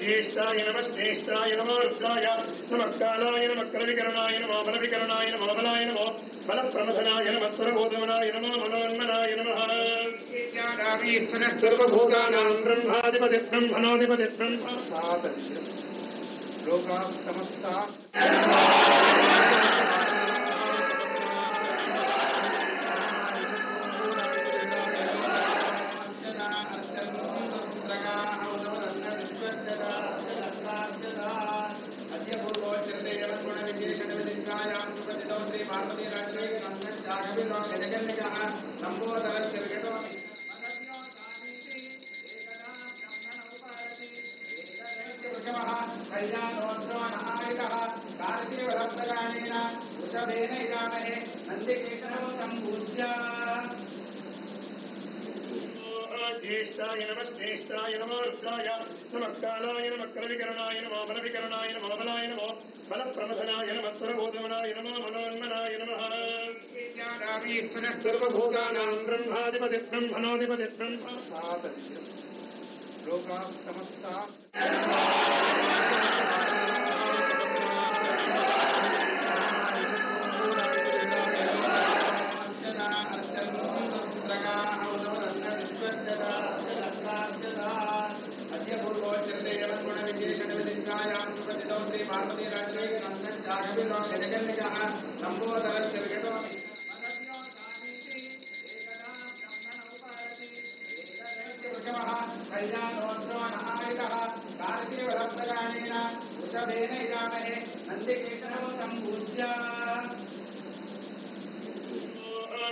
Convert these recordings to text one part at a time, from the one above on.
ज्येष्ठाय नमः श्रेष्ठाय नमो रुद्राय नमः कालाय नमः क्रविकरणाय नमो बलविकरणाय नमो बलाय नमो बलप्रमथनाय नमः स्वरबोधमनाय नमो मनोन्मनाय नमः सर्वभूतानां ब्रह्माधिपति ब्रह्मणोऽधिपति ब्रह्म लोकाः समस्ताः ज्येष्ठाय नमः श्रेष्ठाय नमो रुद्राय नमः कालाय नमः क्रविकरणाय नमो बलविकरणाय नमो बलाय नमो बलप्रमथनाय नमः स्वरबोधमनाय नमो मनोन्मनाय नमः सर्वभूतानां ब्रह्माधिपति ब्रह्मणोऽधिपति ब्रह्म लोकाः समस्ताः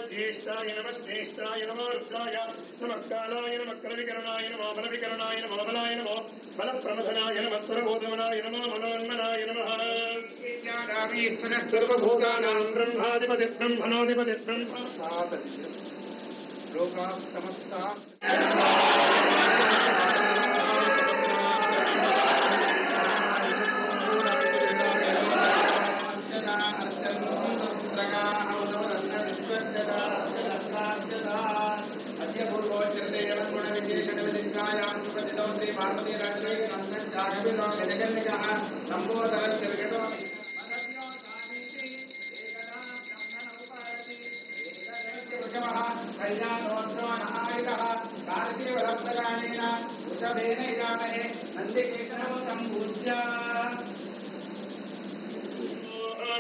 ज्येष्ठाय नमः श्रेष्ठाय नमो रुद्राय नमः कालाय नमः क्रविकरणाय नमो बलविकरणाय नमो बलाय नमो बलप्रमथनाय नमः स्वरबोधमनाय नमो मनोन्मनाय नमः सर्वभूतानां ब्रह्माधिपति ब्रह्मणोऽधिपति ब्रह्म लोकाः समस्ताः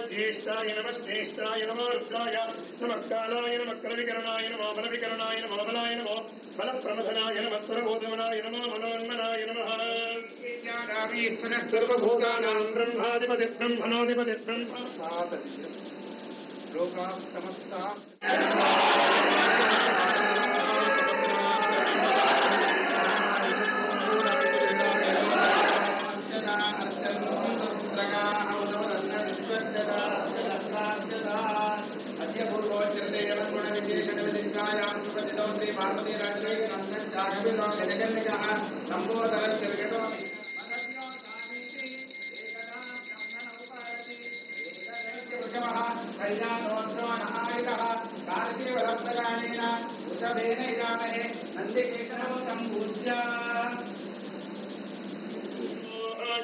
ज्येष्ठाय नमः श्रेष्ठाय नमो रुद्राय नमः कालाय नमः क्रविकरणाय नमो बलविकरणाय नमो बलाय नमो बलप्रमथनाय नमः स्वरबोधमनाय नमो मनोन्मनाय नमः सर्वभूतानां ब्रह्माधिपति ब्रह्मणोऽधिपति ब्रह्म लोकाः समस्ताः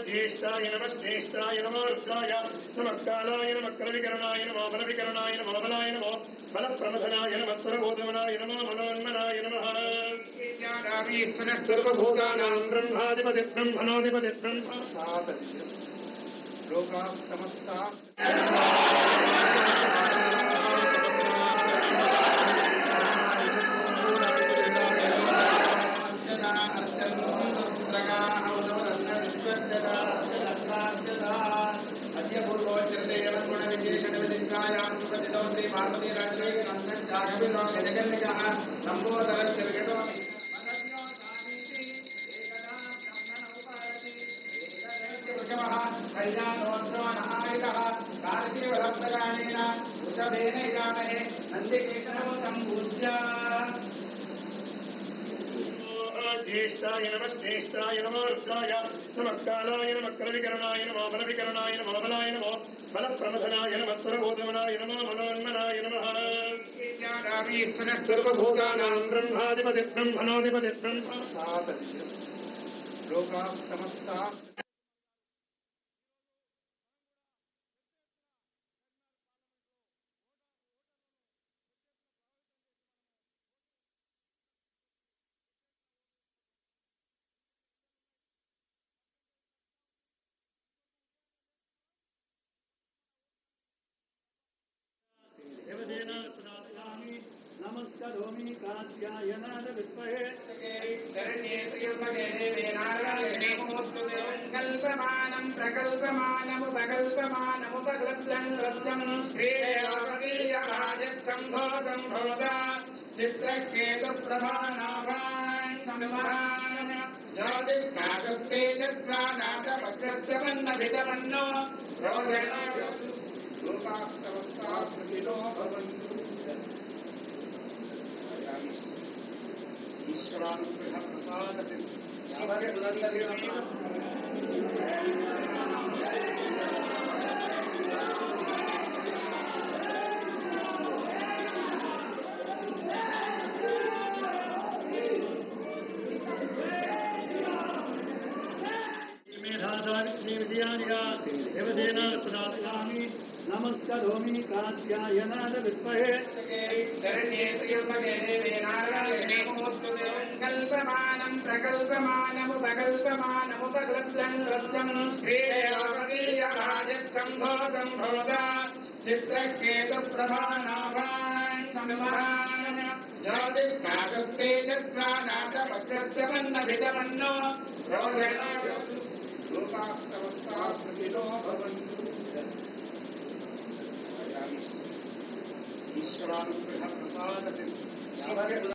ज्येष्ठाय नमः श्रेष्ठाय नमो रुद्राय नमः कालाय नमः क्रविकरणाय नमो बलविकरणाय नमो बलाय नमो बलप्रमथनाय नमः स्वरबोधमनाय नमो मनोन्मनाय नमः सर्वभूतानां ब्रह्माधिपति ब्रह्मणोऽधिपति ब्रह्म लोकाः समस्ताः ज्येष्ठाय ज्येष्ठाय नमः श्रेष्ठाय नमो रुद्राय नमः कालाय नमः करविकरणाय नमो बलविकरणाय नमो बलाय नमो बलप्रमथनाय नमः सुरभूतमनाय नमो मनोन्मनाय नमः सर्वभूतानां ब्रह्माधिपति ब्रह्मणोऽधिपति ब्रह्म लोकाः समस्ताः नमस्करोमि कात्यायनाय विद्महे शरण्ये त्र्यम्बके देवे नारायणे नमोस्तुते कल्पमानं प्रकल्पमानमुपकल्प्यं लब्धं श्रीदेवपदीयराजत्सम्भोदं भवता चित्रकेतुप्रभानाभान् संवहान ज्योतिष्काकस्तेजस्वानाथवक्रस्यमन्नभितमन्नो रोदना लोकाः समस्ताः सुखिनो भवन्तु ईश्वरानुग्रह प्रसादति नमस्करोमि कात्यायनाय विद्महे शरण्ये त्र्यम्बके देवे नारायणे नमोस्तुते कल्पमानं प्रकल्पमानमुपकल्प्यं लब्धं श्रीदेवपदीयराजत्सम्भोदं भवता चित्रकेतुप्रभानाभान् संवहान ज्योतिष्काकस्तेजस्वानाथवक्रस्यमन्नभितमन्नो रोदना लोकाः समस्ताः सुखिनो भवन्तु ईश्वरानुग्रह प्रसादति